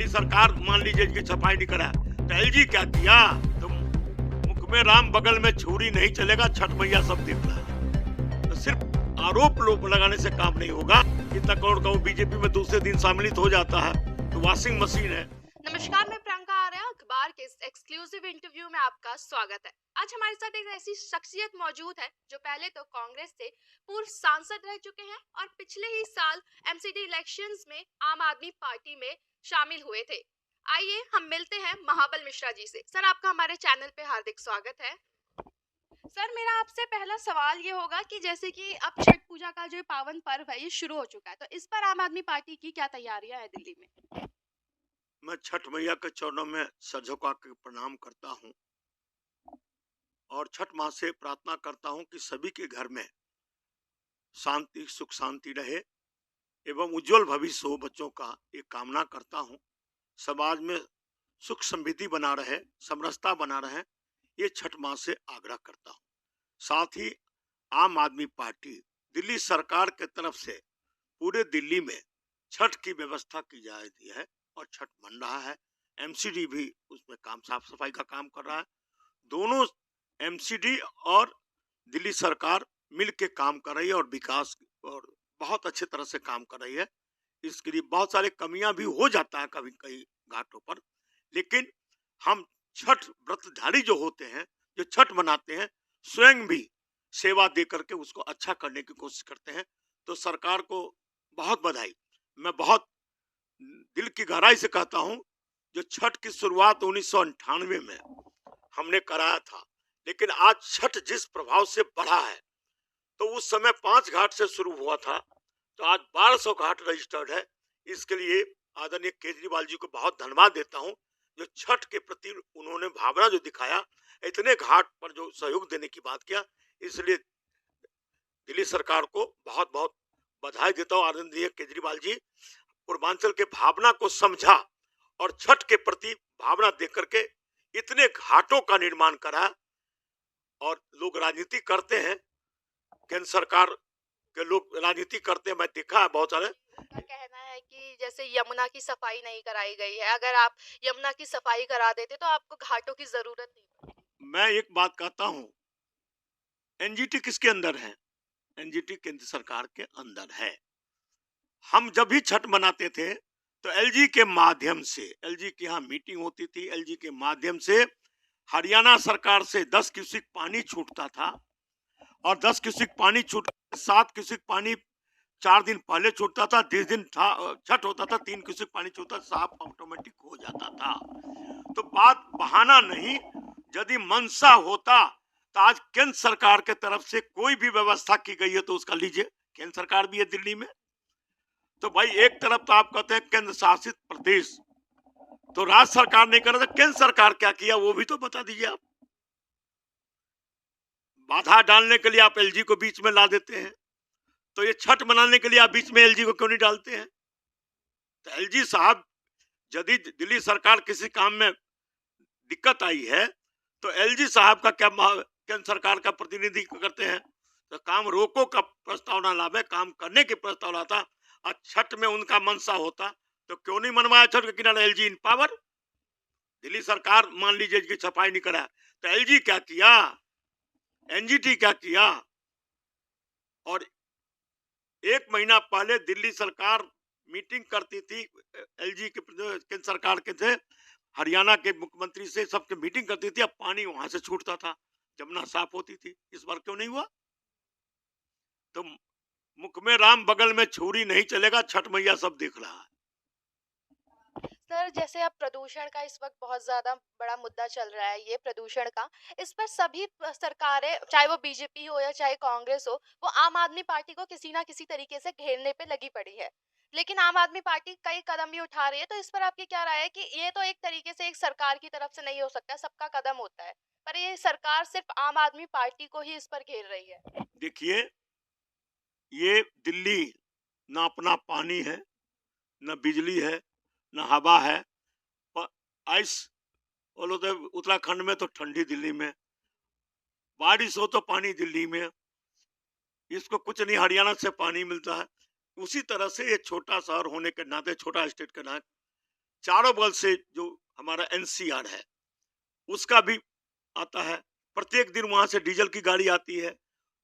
दिल्ली सरकार मान लीजिए कि सफाई नहीं करा, तो एलजी क्या किया? तो मुख में राम बगल में छुरी नहीं चलेगा, छठ मैया सब देख रहा है। तो सिर्फ आरोप लोग लगाने से काम नहीं होगा। इतना करोड़ का बीजेपी में दूसरे दिन सम्मिलित हो जाता है तो वॉशिंग मशीन है। नमस्कार, मैं प्रियंका आर्या। अखबार के इस एक्सक्लूसिव इंटरव्यू में आपका स्वागत है। आज हमारे साथ एक ऐसी शख्सियत मौजूद है जो पहले तो कांग्रेस से पूर्व सांसद रह चुके हैं और पिछले ही साल एमसीडी इलेक्शंस में आम आदमी पार्टी में शामिल हुए थे। आइए हम मिलते हैं महाबल मिश्रा जी से। सर, आपका हमारे चैनल पे हार्दिक स्वागत है। सर, मेरा आपसे पहला सवाल ये होगा कि जैसे कि अब छठ पूजा का जो पावन पर्व है ये शुरू हो चुका है, तो इस पर आम आदमी पार्टी की क्या तैयारियां हैं दिल्ली में? मैं छठ मैया के चरणों में सर झुका के प्रणाम करता हूँ और छठ माँ से प्रार्थना करता हूँ कि सभी के घर में शांति, सुख शांति रहे एवं उज्जवल भविष्य हो बच्चों का, ये कामना करता हूँ। समाज में सुख समृद्धि बना रहे, समरसता बना रहे, ये छठ माँ से आग्रह करता हूँ। साथ ही आम आदमी पार्टी दिल्ली सरकार के तरफ से पूरे दिल्ली में छठ की व्यवस्था की जा रही है और छठ बन रहा है। एमसीडी भी उसमें काम, साफ सफाई का काम कर रहा है। दोनों एमसीडी और दिल्ली सरकार मिल के काम कर रही है और विकास और बहुत अच्छे तरह से काम कर रही है। इसके लिए बहुत सारे कमियां भी हो जाता है कभी कई घाटों पर, लेकिन हम छठ व्रतधारी जो होते हैं, जो छठ मनाते हैं, स्वयं भी सेवा दे करके उसको अच्छा करने की कोशिश करते हैं। तो सरकार को बहुत बधाई। मैं बहुत दिल की गहराई से कहता हूं, जो छठ की शुरुआत 1998 में हमने कराया था, लेकिन आज छठ जिस प्रभाव से बढ़ा है, तो उस समय 5 घाट से शुरू हुआ था, तो आज 1200 घाट रजिस्टर्ड है। इसके लिए आदरणीय केजरीवाल जी को बहुत धन्यवाद देता हूं, जो छठ के प्रति उन्होंने भावना जो दिखाया, इतने घाट पर जो सहयोग देने की बात किया, इसलिए दिल्ली सरकार को बहुत बहुत बधाई देता हूं। आदरणीय केजरीवाल जी पूर्वांचल के भावना को समझा और छठ के प्रति भावना देकर के इतने घाटों का निर्माण करा। और लोग राजनीति करते हैं, केंद्र सरकार के लोग राजनीति करते हैं, मैं देखा है बहुत सारे। उनका कहना है कि जैसे यमुना की सफाई नहीं कराई गई है, अगर आप यमुना की सफाई करा देते तो आपको घाटों की जरूरत नहीं पड़ती। मैं एक बात कहता हूँ, एनजीटी किसके अंदर है? एनजीटी केंद्र सरकार के अंदर है। हम जब भी छठ मनाते थे तो एलजी के माध्यम से, एलजी के यहाँ मीटिंग होती थी, एलजी के माध्यम से हरियाणा सरकार से 10 क्यूसेक पानी छूटता था और 10 क्यूसेक पानी छूट 7 क्यूसेक पानी 4 दिन पहले छूटता था। जिस दिन छठ होता था 3 क्यूसेक पानी छूटता, साफ ऑटोमेटिक हो जाता था। तो बात बहाना नहीं, यदि मंशा होता तो आज केंद्र सरकार के तरफ से कोई भी व्यवस्था की गई है तो उसका लीजिए, केंद्र सरकार भी है दिल्ली में। तो भाई एक तरफ तो आप कहते हैं केंद्र शासित प्रदेश, तो राज्य सरकार नहीं कर रहा, तो केंद्र सरकार क्या किया वो भी तो बता दीजिए आप। बाधा डालने के लिए आप एलजी को बीच में ला देते हैं, तो ये छठ मनाने के लिए आप बीच में एलजी को क्यों नहीं डालते हैं? तो एलजी साहब, यदि दिल्ली सरकार किसी काम में दिक्कत आई है तो एलजी साहब का क्या केंद्र सरकार का प्रतिनिधित्व करते हैं, तो काम रोको का प्रस्ताव ना लावे, काम करने की प्रस्ताव लाता। और छठ में उनका मनसा होता तो क्यों नहीं मनवाया छठ के किनारे? एलजी इन पावर। दिल्ली सरकार मान लीजिए कि सफाई नहीं करा, तो एलजी क्या किया, एनजीटी क्या किया? और 1 महीना पहले दिल्ली सरकार मीटिंग करती थी एलजी के केंद्र सरकार के थे, हरियाणा के मुख्यमंत्री से सबके मीटिंग करती थी, अब पानी वहां से छूटता था, जमुना साफ होती थी। इस बार क्यों नहीं हुआ? तो मुख में राम बगल में छुरी नहीं चलेगा, छठ मैया सब देख रहा है। सर, जैसे अब प्रदूषण का इस वक्त बहुत ज्यादा बड़ा मुद्दा चल रहा है, ये प्रदूषण का, इस पर सभी सरकारें, चाहे वो बीजेपी हो या चाहे कांग्रेस हो, वो आम आदमी पार्टी को किसी ना किसी तरीके से घेरने पे लगी पड़ी है। लेकिन आम आदमी पार्टी कई कदम भी उठा रही है, तो इस पर आपकी क्या राय है कि ये तो एक तरीके से एक सरकार की तरफ से नहीं हो सकता, सबका कदम होता है, पर ये सरकार सिर्फ आम आदमी पार्टी को ही इस पर घेर रही है? देखिए, ये दिल्ली ना अपना पानी है, न बिजली है, न हवा है। आइस बोलो तो उत्तराखंड में, तो ठंडी दिल्ली में, बारिश हो तो पानी दिल्ली में, इसको कुछ नहीं, हरियाणा से पानी मिलता है। उसी तरह से ये छोटा शहर होने के नाते, छोटा स्टेट के नाते चारों बगल से जो हमारा एनसीआर है उसका भी आता है, प्रत्येक दिन वहां से डीजल की गाड़ी आती है।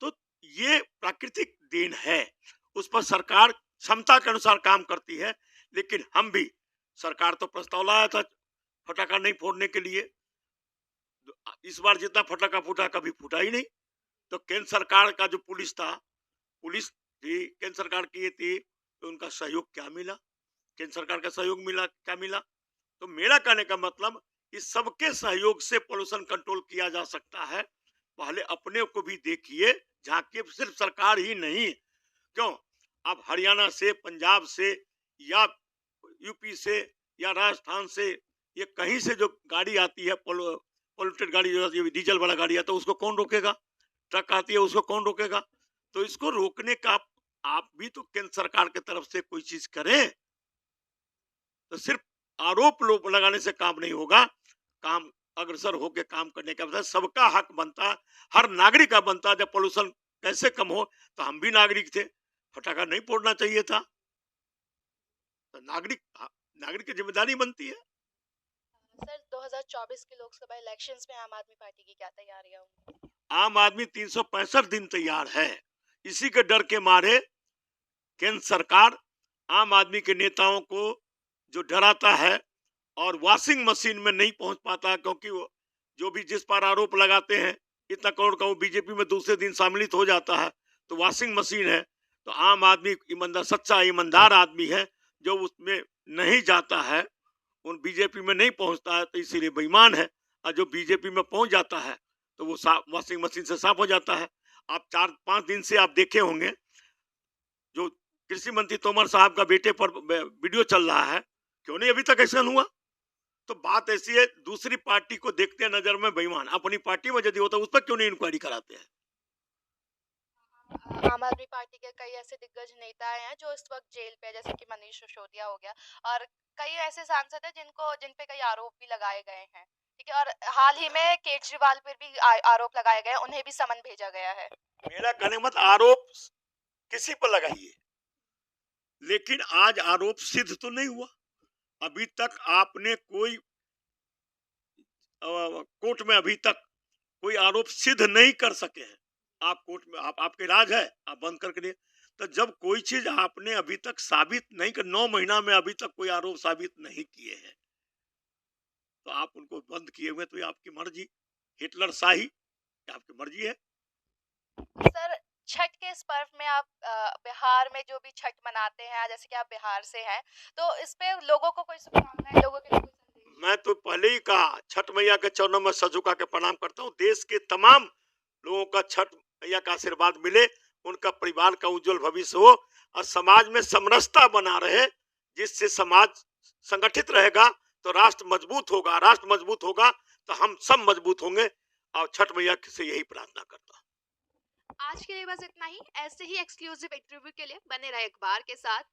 तो ये प्राकृतिक देन है, उस पर सरकार क्षमता के अनुसार काम करती है। लेकिन हम भी, सरकार तो प्रस्ताव लाया था फटाखा नहीं फोड़ने के लिए, इस बार जितना फटाखा फूटा कभी फूटा ही नहीं। तो केंद्र सरकार का जो पुलिस था, पुलिस थी केंद्र सरकार की थी, तो उनका सहयोग क्या मिला? केंद्र सरकार का सहयोग मिला क्या मिला? तो मेरा कहने का मतलब इस सबके सहयोग से पोल्यूशन कंट्रोल किया जा सकता है। पहले अपने को भी देखिए, झांकिए, सिर्फ सरकार ही नहीं। क्यों? आप हरियाणा से, पंजाब से या यूपी से या राजस्थान से, ये कहीं से जो गाड़ी आती है पोल्यूटेड गाड़ी, जो डीजल वाला गाड़ी आता है, उसको कौन रोकेगा? ट्रक आती है उसको कौन रोकेगा? तो इसको रोकने का आप भी तो केंद्र सरकार की तरफ से कोई चीज करें। तो सिर्फ आरोप लोग लगाने से काम नहीं होगा, काम अग्रसर होकर काम करने का मतलब सबका हक बनता, हर नागरिक का बनता। जब पोल्यूशन कैसे कम हो, तो हम भी नागरिक थे, फटाखा नहीं फोड़ना चाहिए था। तो नागरिक की जिम्मेदारी बनती है। सर 2024 के लोकसभा इलेक्शंस में आम आदमी पार्टी की क्या तैयारियां होंगी? आम आदमी 365 दिन तैयार है। इसी के डर के मारे केंद्र सरकार आम आदमी के नेताओं को जो डराता है और वॉशिंग मशीन में नहीं पहुंच पाता, क्योंकि वो जो भी जिस पर आरोप लगाते हैं इतना करोड़ का, वो बीजेपी में दूसरे दिन सम्मिलित हो जाता है। तो वॉशिंग मशीन है। तो आम आदमी ईमानदार, सच्चा ईमानदार आदमी है, जो उसमें नहीं जाता है, उन बीजेपी में नहीं पहुंचता है, तो इसीलिए बेईमान है। और जो बीजेपी में पहुंच जाता है तो वो वॉशिंग मशीन से साफ हो जाता है। आप 4-5 दिन से आप देखे होंगे, जो कृषि मंत्री तोमर साहब का बेटे पर वीडियो चल रहा है, क्यों नहीं अभी तक एक्शन हुआ? तो बात ऐसी है, दूसरी पार्टी को देखते हैं नजर में बेईमान, अपनी पार्टी में यदि होता उस पर क्यों नहीं इंक्वायरी कराते हैं? आम आदमी पार्टी के कई ऐसे दिग्गज नेता हैं जो इस वक्त जेल पे है, जैसे कि मनीष सिसोदिया हो गया, और कई ऐसे सांसद हैं जिन पे कई आरोप भी लगाए गए हैं। ठीक है, और हाल ही में केजरीवाल पर भी आरोप लगाए गए हैं, उन्हें भी समन भेजा गया है। मेरा कहने का मतलब आरोप किसी पर लगाइए, लेकिन आज आरोप सिद्ध तो नहीं हुआ। अभी तक आपने कोई कोर्ट में अभी तक कोई आरोप सिद्ध नहीं कर सके हैं। आप कोर्ट में, आपके राज है, आप बंद करके दिए। तो जब कोई चीज आपने अभी तक साबित नहीं कर, 9 महीना में अभी तक कोई आरोप साबित नहीं किए हैं, तो आप उनको बंद किए हुए, तो ये आपकी मर्जी, हिटलर शाही, आपकी मर्जी है। सर छठ के इस पर्व में आप बिहार में जो भी छठ मनाते हैं, जैसे कि आप बिहार से हैं, तो इस पे लोगों को कोई शुभकामनाएं, लोगों के लिए कोई संदेश? मैं तो पहले ही कहा, छठ मैया के चरणों में सर झुका के प्रणाम करता हूँ। देश के तमाम लोगों का छठ मैया का आशीर्वाद मिले, उनका परिवार का उज्जवल भविष्य हो और समाज में समरसता बना रहे, जिससे समाज संगठित रहेगा तो राष्ट्र मजबूत होगा, राष्ट्र मजबूत होगा तो हम सब मजबूत होंगे। और छठ मैया से यही प्रार्थना करता हूँ। आज के लिए बस इतना ही। ऐसे ही एक्सक्लूसिव इंटरव्यू के लिए बने रहे अखबार के साथ।